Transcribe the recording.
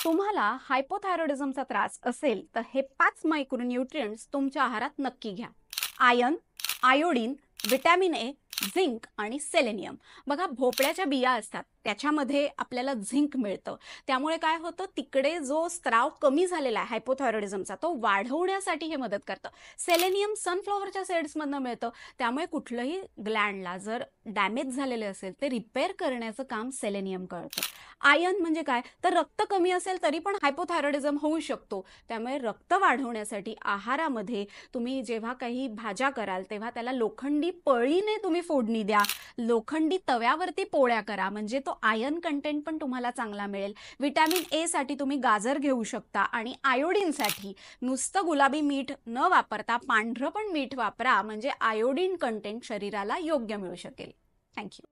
तुम्हाला हायपोथायरॉइडिझमचा त्रास असेल तर हे 5 मायक्रोन्यूट्रिएंट्स तुमच्या आहारात नक्की घ्या. Iron, iodine, vitamin A, zinc आणि सेलेनियम. बघा, भोपळ्याच्या बिया असतात त्याच्यामध्ये आपल्याला झिंक मिळतं. त्यामुळे काय होतं, तिकडे जो स्त्राव कमी झालेला आहे हायपोथायरॉइडिझमचा तो वाढवण्यासाठी हे मदत करतं. सेलेनियम सनफ्लॉवरच्या सीड्समधनं मिळतं. त्यामुळे कुठलंही ग्लँडला जर डॅमेज झालेले असेल ते रिपेअर करण्याचं काम सेलेनियम करतं. आयर्न म्हणजे काय, तर रक्त कमी असेल तरी पण हायपोथायरॉइडिझम होऊ शकतो. त्यामुळे रक्त वाढवण्यासाठी आहारामध्ये तुम्ही जेव्हा काही भाज्या कराल तेव्हा त्याला लोखंडी पळीने तुम्ही फोडणी द्या. लोखंडी तव्यावरती पोळ्या करा, म्हणजे तो आयर्न कंटेंट पण तुम्हाला चांगला मिळेल. व्हिटॅमिन ए साठी तुम्ही गाजर घेऊ शकता आणि आयोडीनसाठी नुसतं गुलाबी मीठ न वापरता पांढरं पण मीठ वापरा, म्हणजे आयोडीन कंटेंट शरीराला योग्य मिळू शकेल. थँक्यू.